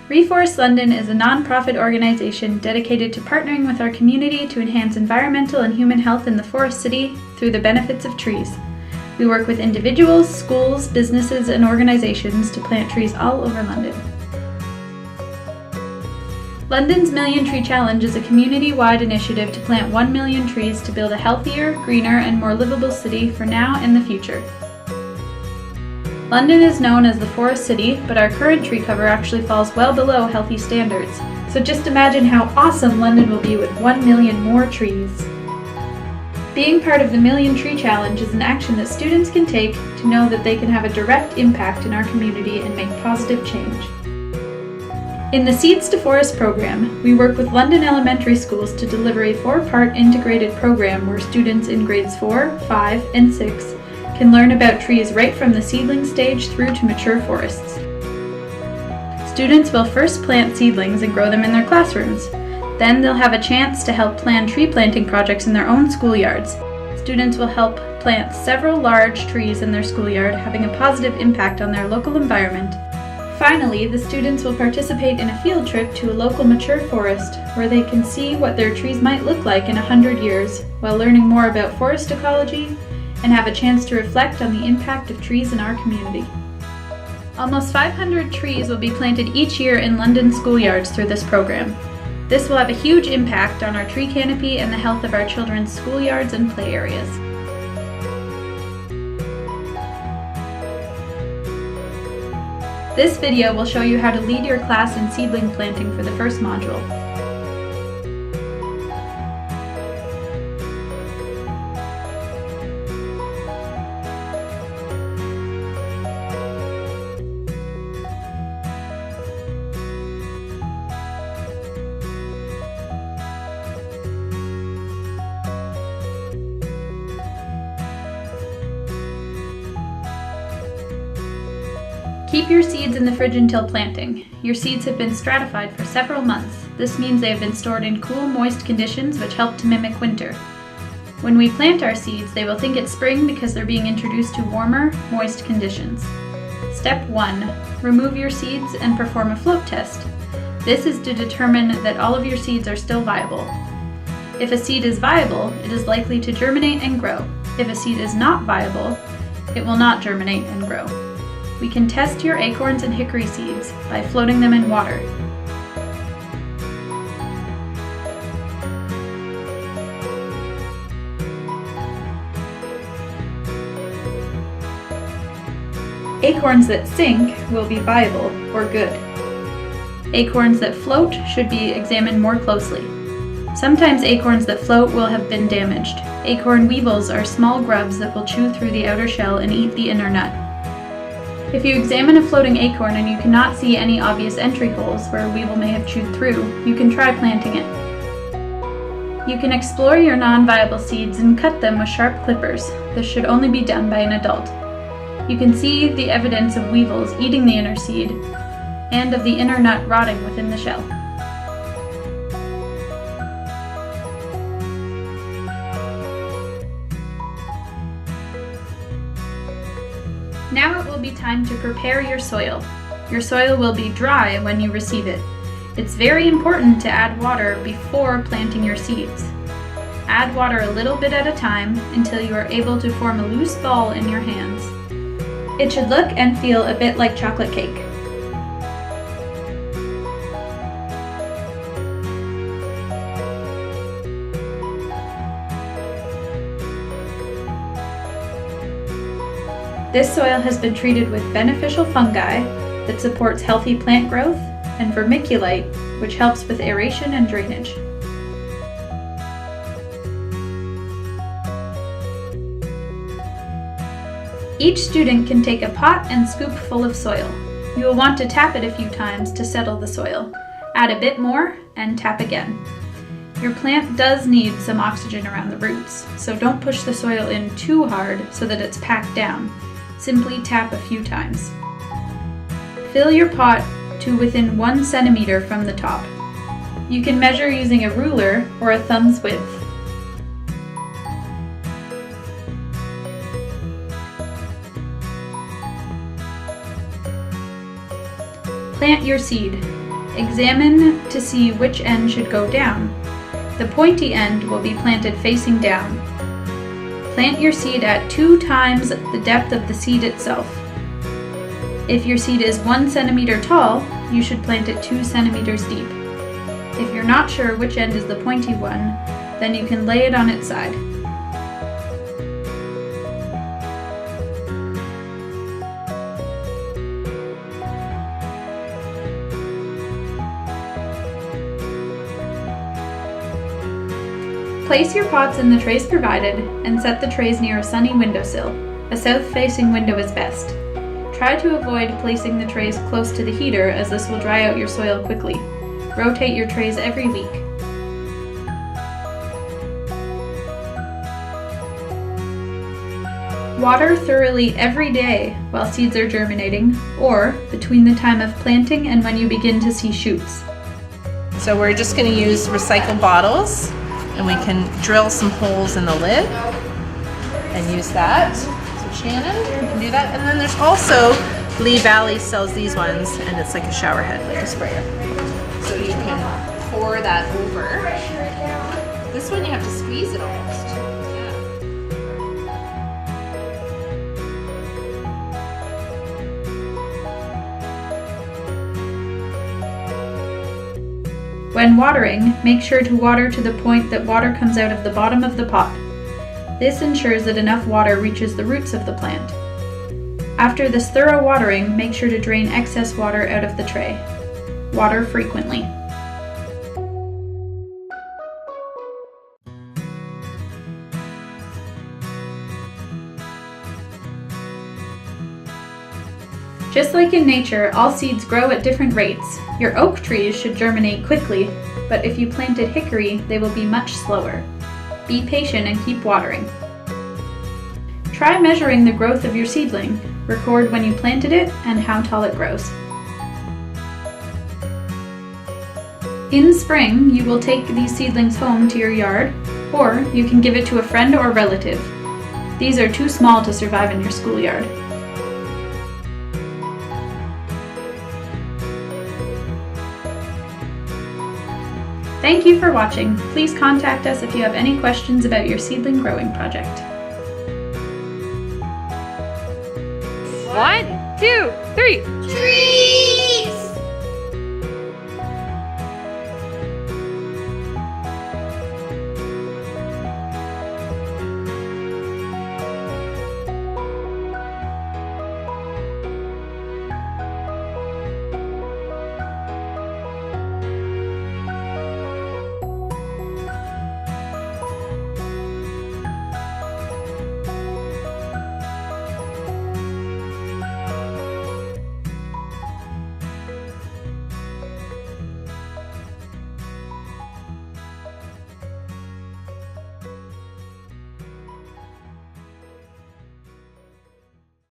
Reforest London is a non-profit organization dedicated to partnering with our community to enhance environmental and human health in the forest city through the benefits of trees. We work with individuals, schools, businesses, and organizations to plant trees all over London. London's Million Tree Challenge is a community-wide initiative to plant 1 million trees to build a healthier, greener, and more livable city for now and the future. London is known as the Forest City, but our current tree cover actually falls well below healthy standards. So just imagine how awesome London will be with 1 million more trees. Being part of the Million Tree Challenge is an action that students can take to know that they can have a direct impact in our community and make positive change. In the Seeds to Forest program, we work with London elementary schools to deliver a 4-part integrated program where students in grades 4, 5, and 6 can learn about trees right from the seedling stage through to mature forests. Students will first plant seedlings and grow them in their classrooms. Then they'll have a chance to help plan tree planting projects in their own schoolyards. Students will help plant several large trees in their schoolyard, having a positive impact on their local environment. Finally, the students will participate in a field trip to a local mature forest where they can see what their trees might look like in 100 years, while learning more about forest ecology and have a chance to reflect on the impact of trees in our community. Almost 500 trees will be planted each year in London schoolyards through this program. This will have a huge impact on our tree canopy and the health of our children's schoolyards and play areas. This video will show you how to lead your class in seedling planting for the first module. Keep your seeds in the fridge until planting. Your seeds have been stratified for several months. This means they have been stored in cool, moist conditions which help to mimic winter. When we plant our seeds, they will think it's spring because they're being introduced to warmer, moist conditions. Step 1. Remove your seeds and perform a float test. This is to determine that all of your seeds are still viable. If a seed is viable, it is likely to germinate and grow. If a seed is not viable, it will not germinate and grow. We can test your acorns and hickory seeds by floating them in water. Acorns that sink will be viable or good. Acorns that float should be examined more closely. Sometimes acorns that float will have been damaged. Acorn weevils are small grubs that will chew through the outer shell and eat the inner nut. If you examine a floating acorn and you cannot see any obvious entry holes where a weevil may have chewed through, you can try planting it. You can explore your non-viable seeds and cut them with sharp clippers. This should only be done by an adult. You can see the evidence of weevils eating the inner seed and of the inner nut rotting within the shell. Now it will be time to prepare your soil. Your soil will be dry when you receive it. It's very important to add water before planting your seeds. Add water a little bit at a time until you are able to form a loose ball in your hands. It should look and feel a bit like chocolate cake. This soil has been treated with beneficial fungi that supports healthy plant growth and vermiculite, which helps with aeration and drainage. Each student can take a pot and scoop full of soil. You will want to tap it a few times to settle the soil. Add a bit more and tap again. Your plant does need some oxygen around the roots, so don't push the soil in too hard so that it's packed down. Simply tap a few times. Fill your pot to within 1 centimeter from the top. You can measure using a ruler or a thumb's width. Plant your seed. Examine to see which end should go down. The pointy end will be planted facing down. Plant your seed at 2 times the depth of the seed itself. If your seed is 1 centimeter tall, you should plant it 2 centimeters deep. If you're not sure which end is the pointy one, then you can lay it on its side. Place your pots in the trays provided and set the trays near a sunny windowsill. A south-facing window is best. Try to avoid placing the trays close to the heater as this will dry out your soil quickly. Rotate your trays every week. Water thoroughly every day while seeds are germinating, or between the time of planting and when you begin to see shoots. So we're just going to use recycled bottles, and we can drill some holes in the lid and use that. So Shannon, you can do that. And then there's also, Lee Valley sells these ones, and it's like a shower head, like a sprayer. So you can pour that over. This one you have to squeeze it almost. When watering, make sure to water to the point that water comes out of the bottom of the pot. This ensures that enough water reaches the roots of the plant. After this thorough watering, make sure to drain excess water out of the tray. Water frequently. Just like in nature, all seeds grow at different rates. Your oak trees should germinate quickly, but if you planted hickory, they will be much slower. Be patient and keep watering. Try measuring the growth of your seedling. Record when you planted it and how tall it grows. In spring, you will take these seedlings home to your yard, or you can give it to a friend or relative. These are too small to survive in your schoolyard. Thank you for watching. Please contact us if you have any questions about your seedling growing project. 1, 2, 3. Tree!